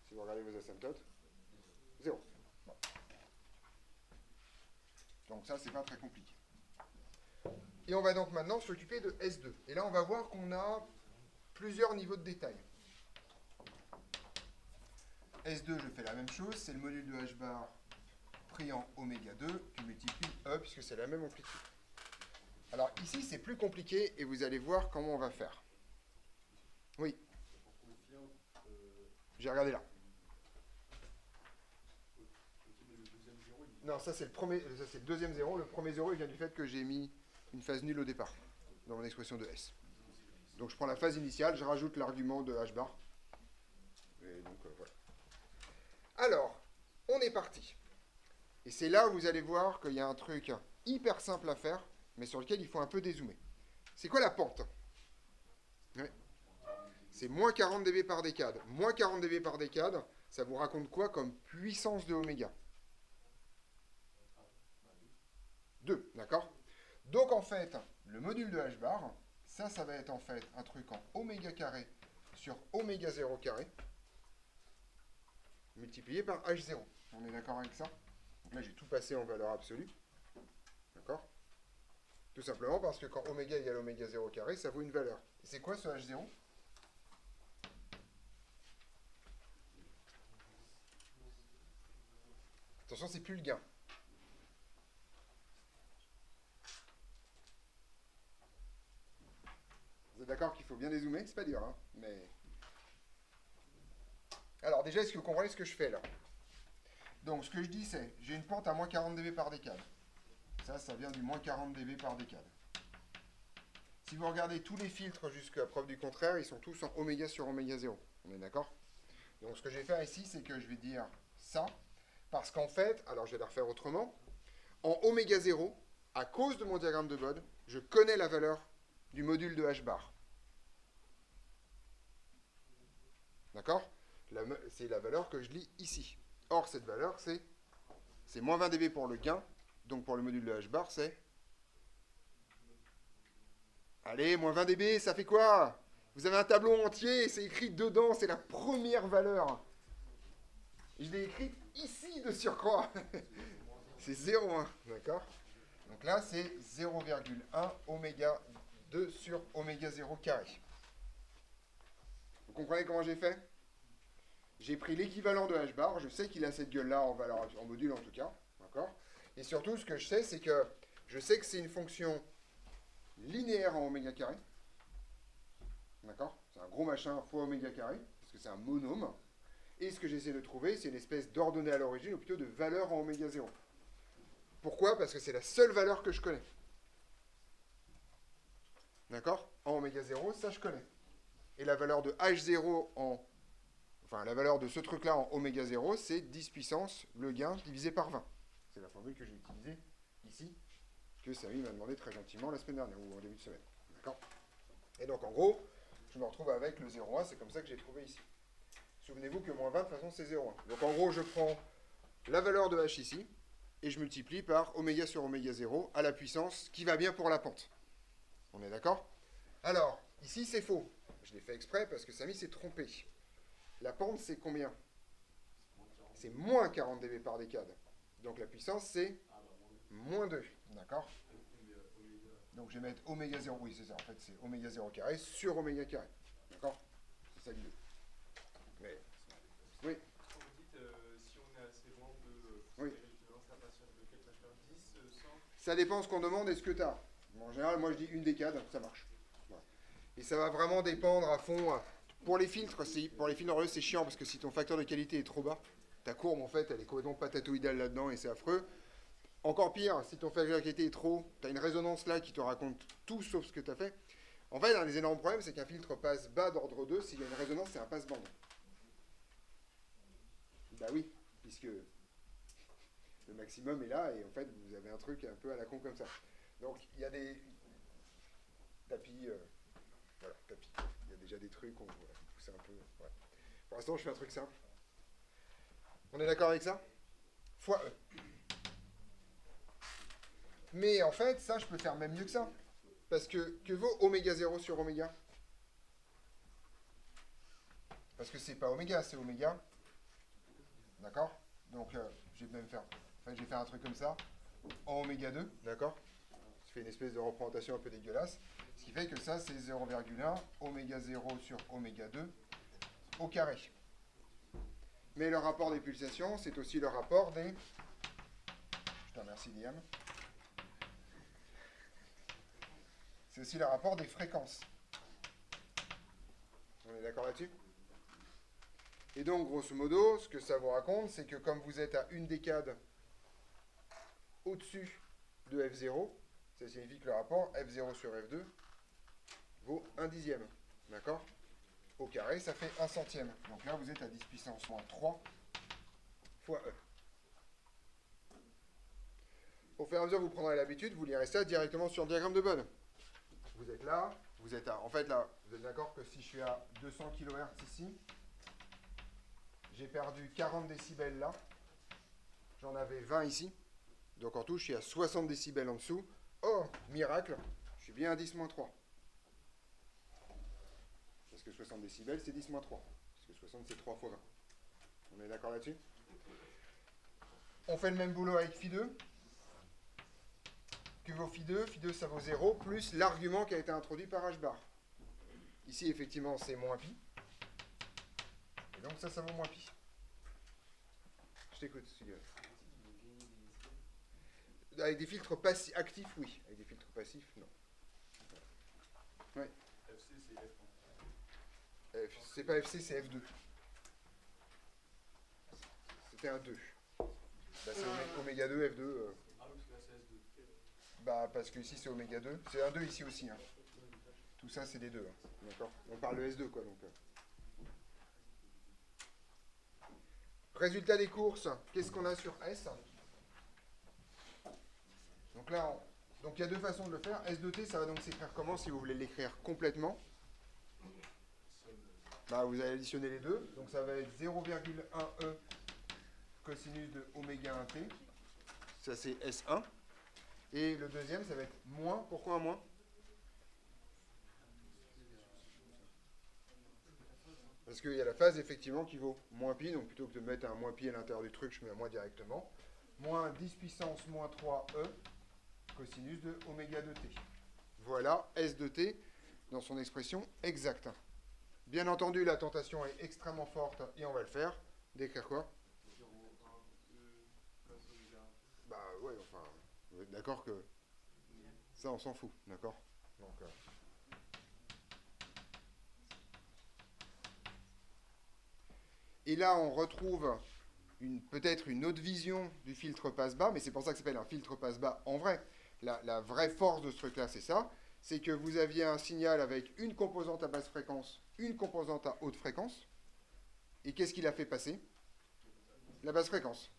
si vous regardez vos asymptotes, 0. Bon. Donc ça, c'est pas très compliqué. Et on va donc maintenant s'occuper de S2. Et là, on va voir qu'on a plusieurs niveaux de détail. S2, je fais la même chose, c'est le module de h bar pris en oméga 2 qui multiplie E, puisque c'est la même amplitude. Alors ici, c'est plus compliqué, et vous allez voir comment on va faire. Oui. J'ai regardé là. Non, ça c'est le deuxième zéro. Le premier zéro, il vient du fait que j'ai mis une phase nulle au départ, dans mon expression de S. Donc je prends la phase initiale, je rajoute l'argument de h bar. Et donc voilà. Alors, on est parti. Et c'est là où vous allez voir qu'il y a un truc hyper simple à faire, mais sur lequel il faut un peu dézoomer. C'est quoi la pente? Ouais. C'est moins 40 dB par décade. Moins 40 dB par décade, ça vous raconte quoi comme puissance de oméga? 2, d'accord? Donc en fait, le module de h bar, ça va être en fait un truc en oméga carré sur oméga 0 carré, multiplié par h0. On est d'accord avec ça? Donc là, j'ai tout passé en valeur absolue. D'accord? Tout simplement parce que quand oméga égale oméga 0 carré, ça vaut une valeur. Et c'est quoi ce h0? Attention, c'est plus le gain. Vous êtes d'accord qu'il faut bien dézoomer? C'est pas dur, hein? Mais... Alors déjà, est-ce que vous comprenez ce que je fais là? Donc ce que je dis, c'est, j'ai une pente à moins 40 dB par décade. Ça vient du moins 40 dB par décade. Si vous regardez tous les filtres jusqu'à preuve du contraire, ils sont tous en oméga sur oméga 0. On est d'accord? Donc ce que je vais faire ici, c'est que je vais dire ça, parce qu'en fait, alors je vais la refaire autrement, en oméga 0, à cause de mon diagramme de Bode, je connais la valeur du module de H bar. D'accord? C'est la valeur que je lis ici. Or, cette valeur, c'est moins 20 dB pour le gain, donc pour le module de H bar, c'est... Allez, moins 20 dB, ça fait quoi? Vous avez un tableau entier, c'est écrit dedans, c'est la première valeur. Je l'ai écrite ici de surcroît. C'est 0,1, d'accord? Donc là, c'est 0,1 oméga 2 sur oméga 0 carré. Vous comprenez comment j'ai fait? J'ai pris l'équivalent de H bar, je sais qu'il a cette gueule-là en valeur, en module en tout cas, d'accord? Et surtout, ce que je sais, c'est que c'est une fonction linéaire en oméga carré. D'accord? C'est un gros machin fois oméga carré, parce que c'est un monôme. Et ce que j'essaie de trouver, c'est une espèce d'ordonnée à l'origine, ou plutôt de valeur en oméga 0. Pourquoi? Parce que c'est la seule valeur que je connais. D'accord? En oméga 0, ça je connais. Et la valeur de H0 Enfin, la valeur de ce truc-là en oméga 0, c'est 10 puissance le gain divisé par 20. C'est la formule que j'ai utilisée ici, que Samy m'a demandé très gentiment la semaine dernière, ou en début de semaine. D'accord? Et donc, en gros, je me retrouve avec le 0,1, c'est comme ça que j'ai trouvé ici. Souvenez-vous que moins 20, de toute façon, c'est 0,1. Donc, en gros, je prends la valeur de H ici, et je multiplie par oméga sur oméga 0 à la puissance qui va bien pour la pente. On est d'accord? Alors, ici, c'est faux. Je l'ai fait exprès parce que Samy s'est trompé. La pente, c'est combien? C'est moins 40 dB par décade. Donc, la puissance, c'est moins 2. D'accord? Donc, je vais mettre oméga 0. Oui, c'est ça. En fait, c'est oméga 0 carré sur oméga carré. D'accord? C'est ça l'idée. Mais, oui. Quand vous dites si on est assez loin de Oui. l'équivalence à partir de quel facteur 10, 100? Ça dépend ce qu'on demande et ce que tu as. Bon, en général, moi, je dis une décade, ça marche. Voilà. Et ça va vraiment dépendre à fond. Pour les filtres, c'est chiant parce que si ton facteur de qualité est trop bas, ta courbe, en fait, elle est complètement patatoïdale là-dedans et c'est affreux. Encore pire, si ton facteur de qualité est trop, tu as une résonance là qui te raconte tout sauf ce que tu as fait. En fait, un des énormes problèmes, c'est qu'un filtre passe bas d'ordre 2, s'il y a une résonance, c'est un passe-bande. Bah oui, puisque le maximum est là et en fait, vous avez un truc un peu à la con comme ça. Donc, il y a des tapis, voilà, tapis. Il y a déjà des trucs, on va pousser un peu. Ouais. Pour l'instant, je fais un truc simple. On est d'accord avec ça? Fois E. Mais en fait, ça, je peux faire même mieux que ça. Parce que vaut oméga 0 sur oméga? Parce que c'est pas oméga, c'est oméga. D'accord? Donc, je vais même faire... Enfin, je vais faire un truc comme ça. En oméga 2, d'accord? Je fais une espèce de représentation un peu dégueulasse. Ce qui fait que ça, c'est 0,1 oméga 0 sur oméga 2 au carré. Mais le rapport des pulsations, c'est aussi le rapport des... Je te remercie, Liam. C'est aussi le rapport des fréquences. On est d'accord là-dessus? Et donc, grosso modo, ce que ça vous raconte, c'est que comme vous êtes à une décade au-dessus de F0, ça signifie que le rapport F0 sur F2 vaut 1 dixième. D'accord? Au carré, ça fait 1 centième. Donc là, vous êtes à 10 puissance moins 3 fois E. Au fur et à mesure, vous prendrez l'habitude, vous lirez ça directement sur le diagramme de Bode. Vous êtes là, vous êtes à... En fait, là, vous êtes d'accord que si je suis à 200 kHz ici, j'ai perdu 40 décibels là, j'en avais 20 ici, donc en tout, je suis à 60 décibels en dessous. Oh, miracle, je suis bien à 10 moins 3. Parce que 60 décibels, c'est 10 moins 3. Parce que 60, c'est 3 fois 20. On est d'accord là-dessus? On fait le même boulot avec Phi2. Que vaut Phi2? Phi2, ça vaut 0, plus l'argument qui a été introduit par H bar. Ici, effectivement, c'est moins pi. Et donc ça vaut moins pi. Je t'écoute, Sylvain. Avec des filtres passifs, actifs, oui. Avec des filtres passifs, non. Ouais. FC, c'est F. C'est pas FC, c'est F2. C'était un 2. Bah, c'est oméga 2, F2. Ah oui, parce que là, c'est S2. Bah, parce que ici, c'est oméga 2. C'est un 2 ici aussi. Hein. Tout ça, c'est des 2. Hein. D'accord. On parle de S2, quoi. Donc, Résultat des courses, qu'est-ce qu'on a sur S? Donc là, donc il y a 2 façons de le faire. S de t, ça va donc s'écrire comment si vous voulez l'écrire complètement? Bah, vous allez additionner les 2. Donc ça va être 0,1e cosinus de oméga 1t. Ça, c'est S1. Et le deuxième, ça va être moins. Pourquoi un moins? Parce qu'il y a la phase, effectivement, qui vaut moins pi. Donc plutôt que de mettre un moins pi à l'intérieur du truc, je mets un moins directement. Moins 10 puissance moins 3e cosinus de oméga de t. Voilà S de t dans son expression exacte. Bien entendu, la tentation est extrêmement forte et on va le faire. D'écrire quoi? Bah ouais, enfin, vous êtes d'accord que ça, on s'en fout, d'accord? Donc, et là, on retrouve peut-être une autre vision du filtre passe-bas, mais c'est pour ça que ça s'appelle un filtre passe-bas en vrai. La vraie force de ce truc-là, c'est ça. C'est que vous aviez un signal avec une composante à basse fréquence, une composante à haute fréquence. Et qu'est-ce qu'il a fait passer? La basse fréquence.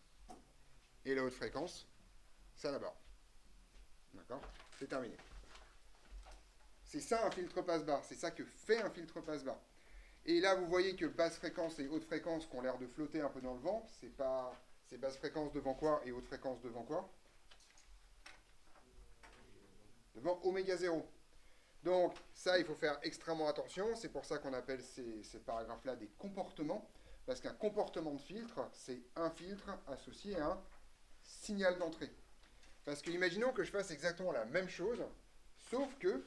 Et la haute fréquence, ça là-bas. D'accord? C'est terminé. C'est ça un filtre passe-bas. C'est ça que fait un filtre passe-bas. Et là, vous voyez que basse fréquence et haute fréquence qui ont l'air de flotter un peu dans le vent, c'est basse fréquence devant quoi et haute fréquence devant quoi? Devant oméga 0. Donc, ça, il faut faire extrêmement attention. C'est pour ça qu'on appelle ces paragraphes-là des comportements. Parce qu'un comportement de filtre, c'est un filtre associé à un signal d'entrée. Parce que imaginons que je fasse exactement la même chose, sauf que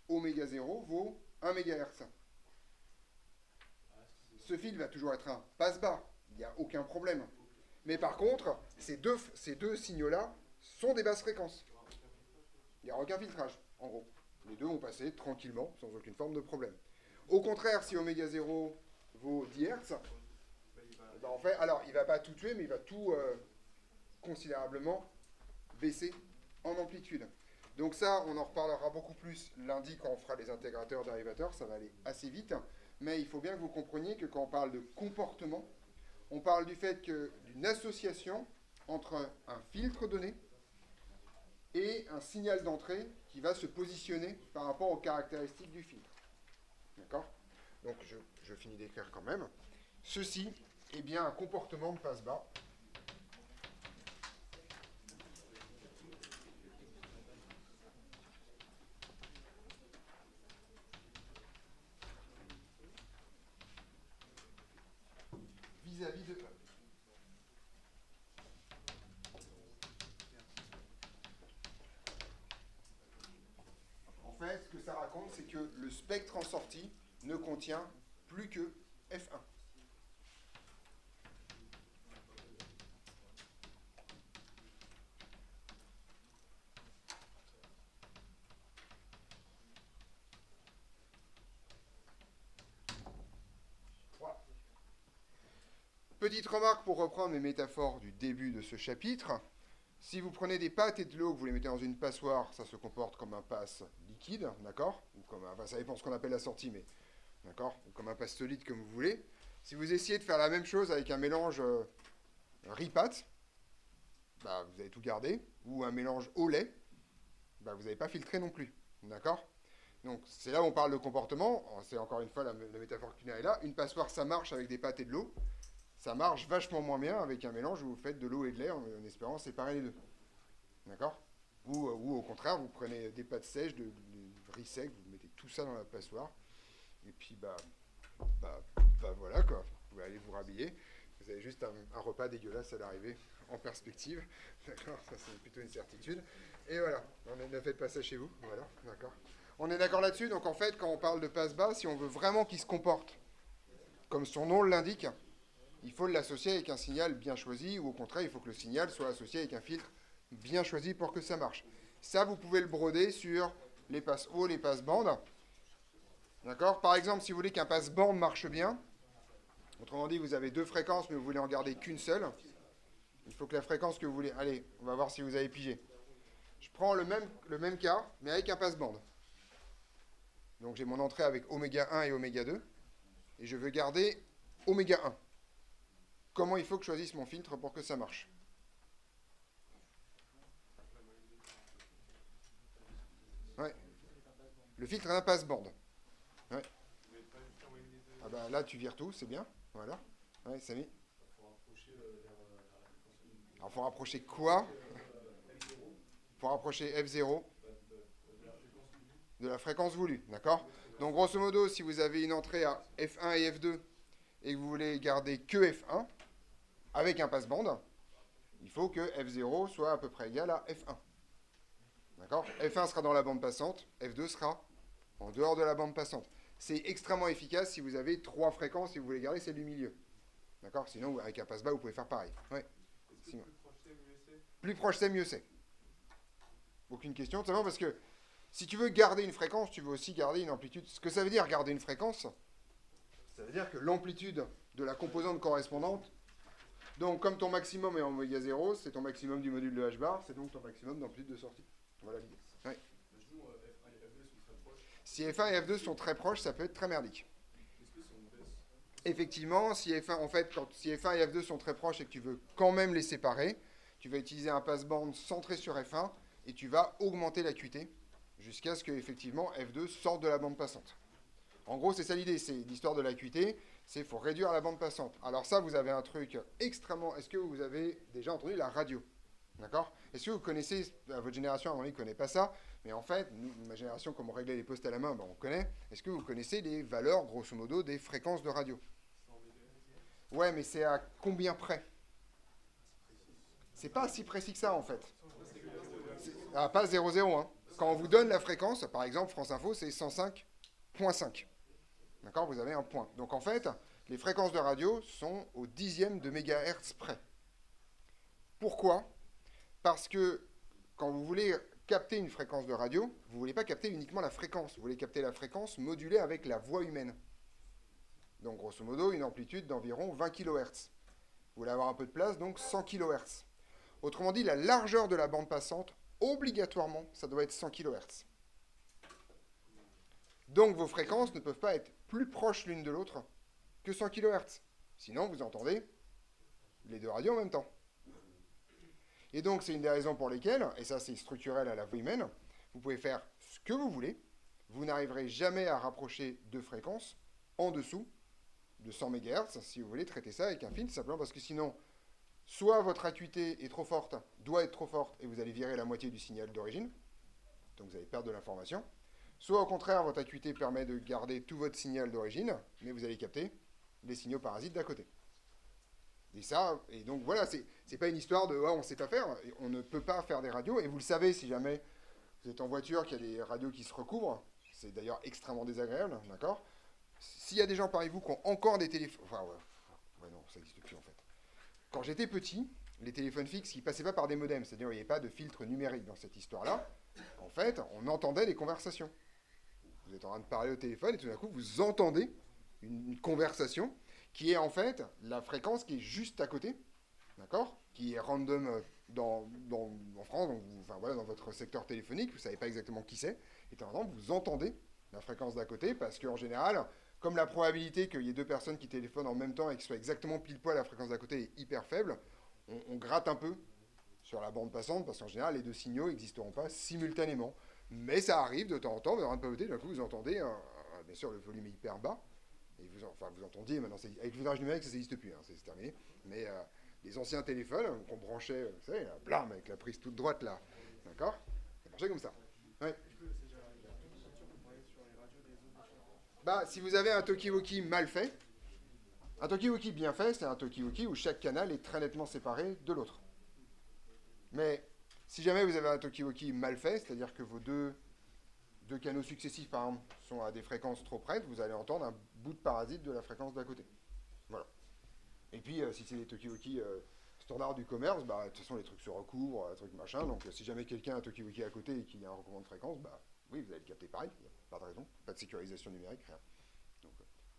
oméga 0 vaut 1 MHz. Ce fil va toujours être un passe-bas. Il n'y a aucun problème. Mais par contre, ces deux signaux-là sont des basses fréquences. Il n'y a aucun filtrage, en gros. Les deux vont passer tranquillement, sans aucune forme de problème. Au contraire, si oméga 0 vaut 10 Hz, ben en fait, alors il ne va pas tout tuer, mais il va tout considérablement baisser en amplitude. Donc ça, on en reparlera beaucoup plus lundi quand on fera les intégrateurs dérivateurs, ça va aller assez vite. Mais il faut bien que vous compreniez que quand on parle de comportement, on parle du fait d'une association entre un filtre donné et un signal d'entrée qui va se positionner par rapport aux caractéristiques du filtre. D'accord? Donc je finis d'écrire quand même. Ceci est bien un comportement de passe-bas. Vis-à-vis de E. En fait, ce que ça raconte, c'est que le spectre en sortie ne contient plus que F1. Voilà. Petite remarque pour reprendre mes métaphores du début de ce chapitre. Si vous prenez des pâtes et de l'eau que vous les mettez dans une passoire, ça se comporte comme un passe liquide, d'accord? Ou comme enfin, ça dépend de ce qu'on appelle la sortie, mais d'accord? Ou comme un passe solide, comme vous voulez. Si vous essayez de faire la même chose avec un mélange riz-pâte, bah, vous allez tout garder. Ou un mélange au lait, bah, vous n'avez pas filtré non plus, d'accord? Donc c'est là où on parle de comportement. C'est encore une fois la métaphore culinaire est là. Une passoire, ça marche avec des pâtes et de l'eau. Ça marche vachement moins bien avec un mélange où vous faites de l'eau et de lait en espérant séparer les deux. D'accord? Ou au contraire, vous prenez des pâtes sèches, de riz sec, vous mettez tout ça dans la passoire. Et puis, bah voilà, quoi. Vous pouvez aller vous rhabiller. Vous avez juste un repas dégueulasse à l'arrivée en perspective. D'accord? Ça, c'est plutôt une certitude. Et voilà. Ne faites pas ça chez vous. Voilà. D'accord? On est d'accord là-dessus. Donc, en fait, quand on parle de passe-bas, si on veut vraiment qu'il se comporte comme son nom l'indique, il faut l'associer avec un signal bien choisi, ou au contraire, il faut que le signal soit associé avec un filtre bien choisi pour que ça marche. Ça, vous pouvez le broder sur les passes hauts, les passes bandes. D'accord? Par exemple, si vous voulez qu'un passe bande marche bien, autrement dit, vous avez 2 fréquences, mais vous voulez en garder qu'une seule, il faut que la fréquence que vous voulez... Allez, on va voir si vous avez pigé. Je prends le même cas, mais avec un passe bande. Donc j'ai mon entrée avec oméga 1 et oméga 2, et je veux garder oméga 1. Comment il faut que je choisisse mon filtre pour que ça marche? Ouais. Le filtre est un passe-bande. Ouais. Ah bah là tu vires tout, c'est bien. Voilà. Ouais, Samy. Alors faut rapprocher quoi? Faut rapprocher F0 de la fréquence voulue, d'accord? Donc grosso modo, si vous avez une entrée à F1 et F2 et que vous voulez garder que F1 avec un passe-bande, il faut que F0 soit à peu près égal à F1. D'accord? F1 sera dans la bande passante, F2 sera en dehors de la bande passante. C'est extrêmement efficace si vous avez 3 fréquences et vous voulez garder celle du milieu. D'accord? Sinon, avec un passe-bas, vous pouvez faire pareil. Ouais. Sinon. Plus proche c'est, mieux c'est. Aucune question, tout simplement parce que si tu veux garder une fréquence, tu veux aussi garder une amplitude. Ce que ça veut dire garder une fréquence, ça veut dire que l'amplitude de la composante correspondante, donc comme ton maximum est en oméga 0, c'est ton maximum du module de H-bar, c'est donc ton maximum d'amplitude de sortie. Voilà l'idée. Ouais. Si F1 et F2 sont très proches, ça peut être très merdique. Effectivement, si F1, en fait, si F1 et F2 sont très proches et que tu veux quand même les séparer, tu vas utiliser un passe-bande centré sur F1 et tu vas augmenter l'acuité jusqu'à ce que effectivement F2 sorte de la bande passante. En gros, c'est ça l'idée, c'est l'histoire de l'acuité, c'est qu'il faut réduire la bande passante. Alors ça, vous avez un truc extrêmement... Est-ce que vous avez déjà entendu la radio? D'accord? Est-ce que vous connaissez, votre génération, à mon avis, ne connaît pas ça, mais en fait, nous, ma génération, comme on réglait les postes à la main, ben, on connaît. Est-ce que vous connaissez les valeurs, grosso modo, des fréquences de radio? Ouais, mais c'est à combien près? C'est pas si précis que ça, en fait. Ah, pas 0,0, hein. Quand on vous donne la fréquence, par exemple, France Info, c'est 105.5. D'accord? Vous avez un point. Donc, en fait, les fréquences de radio sont au dixième de mégahertz près. Pourquoi? Parce que quand vous voulez capter une fréquence de radio, vous ne voulez pas capter uniquement la fréquence. Vous voulez capter la fréquence modulée avec la voix humaine. Donc, grosso modo, une amplitude d'environ 20 kHz. Vous voulez avoir un peu de place, donc 100 kHz. Autrement dit, la largeur de la bande passante, obligatoirement, ça doit être 100 kHz. Donc, vos fréquences ne peuvent pas être plus proches l'une de l'autre que 100 kHz. Sinon, vous entendez les deux radios en même temps. Et donc, c'est une des raisons pour lesquelles, et ça c'est structurel à la voix humaine, vous pouvez faire ce que vous voulez, vous n'arriverez jamais à rapprocher deux fréquences en dessous de 100 MHz si vous voulez traiter ça avec un filtre, simplement parce que sinon, soit votre acuité est trop forte, doit être trop forte, et vous allez virer la moitié du signal d'origine, donc vous allez perdre de l'information, soit au contraire, votre acuité permet de garder tout votre signal d'origine, mais vous allez capter les signaux parasites d'à côté. Et ça, et donc voilà, c'est pas une histoire de on sait pas faire, on ne peut pas faire des radios, et vous le savez si jamais vous êtes en voiture, qu'il y a des radios qui se recouvrent, c'est d'ailleurs extrêmement désagréable, d'accord? S'il y a des gens parmi vous qui ont encore des téléphones, enfin ouais non, ça n'existe plus en fait. Quand j'étais petit, les téléphones fixes, ils passaient pas par des modems, c'est-à-dire il n'y avait pas de filtre numérique dans cette histoire-là. En fait, on entendait des conversations. Vous êtes en train de parler au téléphone et tout d'un coup, vous entendez une conversation qui est en fait la fréquence qui est juste à côté, d'accord? Qui est random en France, donc enfin, voilà, dans votre secteur téléphonique, vous ne savez pas exactement qui c'est, et de temps en temps, vous entendez la fréquence d'à côté, parce qu'en général, comme la probabilité qu'il y ait deux personnes qui téléphonent en même temps et qui soient exactement pile poil à la fréquence d'à côté est hyper faible, on gratte un peu sur la bande passante, parce qu'en général, les deux signaux n'existeront pas simultanément. Mais ça arrive de temps en temps, vous n'aurez pas voté, d'un coup, vous entendez, bien sûr, le volume est hyper bas, et vous entendiez, maintenant, avec le filtrage numérique, ça n'existe plus, hein, c'est terminé, mais les anciens téléphones qu'on branchait, vous savez, blam, avec la prise toute droite, là, d'accord? Ça marchait comme ça. Ouais. Bah, si vous avez un talkie-walkie mal fait, un talkie-walkie bien fait, c'est un talkie-walkie où chaque canal est très nettement séparé de l'autre. Mais si jamais vous avez un talkie-walkie mal fait, c'est-à-dire que vos deux canaux successifs, par exemple, sont à des fréquences trop près, vous allez entendre un bout de parasite de la fréquence d'à côté. Voilà. Et puis, si c'est des talkie-walkie standards du commerce, bah, de toute façon, les trucs se recouvrent, les trucs machin. Donc, si jamais quelqu'un a un talkie-walkie à côté et qu'il y a un recouvrement de fréquence, bah, oui, vous allez le capter pareil. Il n'y a pas de raison. Pas de sécurisation numérique, rien. Donc,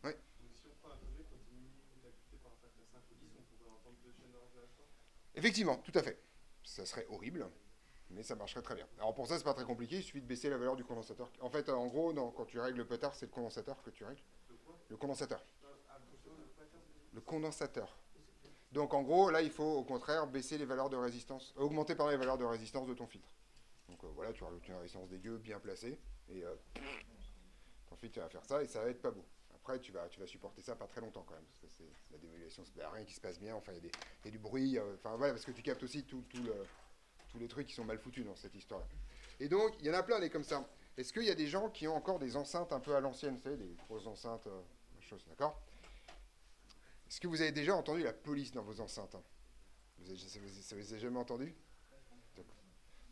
ouais. Donc si on prend un objet qu'on diminue l'acuité par un facteur 5 ou 10, on pourrait entendre deux chaînes d'orage à la fois? Effectivement, tout à fait. Ça serait horrible. Mais ça marcherait très bien. Alors pour ça, c'est pas très compliqué, il suffit de baisser la valeur du condensateur. En fait, en gros, non, quand tu règles le petard, c'est le condensateur que tu règles. Le condensateur. Le condensateur. Donc en gros, là, il faut au contraire baisser les valeurs de résistance, augmenter par les valeurs de résistance de ton filtre. Donc voilà, tu rajoutes une résistance dégueu bien placée, et ton filtre va faire ça, et ça va être pas beau. Après, tu vas supporter ça pas très longtemps quand même, parce que c'est la démodulation, il n'y a rien qui se passe bien, enfin, il y a du bruit, enfin voilà, parce que tu captes aussi tous les trucs qui sont mal foutus dans cette histoire-là. Et donc, il y en a plein des comme ça. Est-ce qu'il y a des gens qui ont encore des enceintes un peu à l'ancienne, vous savez, des grosses enceintes, choses, d'accord? Est-ce que vous avez déjà entendu la police dans vos enceintes, hein? Ça vous avez jamais entendu?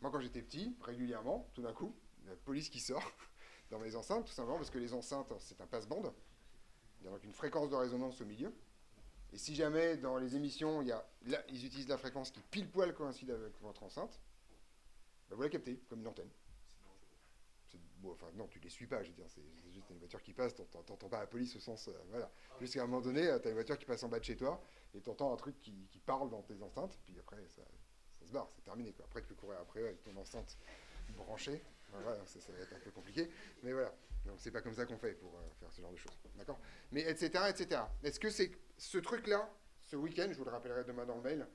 Moi, quand j'étais petit, régulièrement, tout d'un coup, la police qui sort dans mes enceintes, tout simplement parce que les enceintes, c'est un passe-bande. Il y a donc une fréquence de résonance au milieu. Et si jamais, dans les émissions, ils utilisent la fréquence qui pile-poil coïncide avec votre enceinte, bah, vous la captez, comme une antenne. Bon, enfin, non, tu les suis pas, je veux dire, c'est juste une voiture qui passe, t'entends pas la police au sens, voilà. Jusqu'à un moment donné, t'as une voiture qui passe en bas de chez toi, et t'entends un truc qui parle dans tes enceintes, puis après, ça se barre, c'est terminé, quoi. Après, tu peux courir après avec ton enceinte branchée, voilà, ça va être un peu compliqué, mais voilà. Donc, c'est pas comme ça qu'on fait pour faire ce genre de choses, d'accord? Mais etc., etc. Est-ce que c'est ce truc-là, ce week-end, je vous le rappellerai demain dans le mail,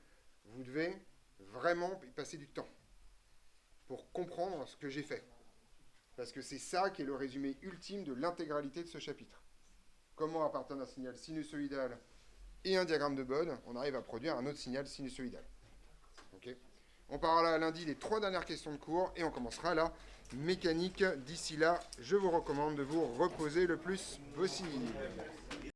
vous devez vraiment y passer du temps pour comprendre ce que j'ai fait. Parce que c'est ça qui est le résumé ultime de l'intégralité de ce chapitre. Comment, à partir d'un signal sinusoïdal et un diagramme de Bode, on arrive à produire un autre signal sinusoïdal. Okay. On parlera lundi des 3 dernières questions de cours et on commencera la mécanique. D'ici là, je vous recommande de vous reposer le plus possible.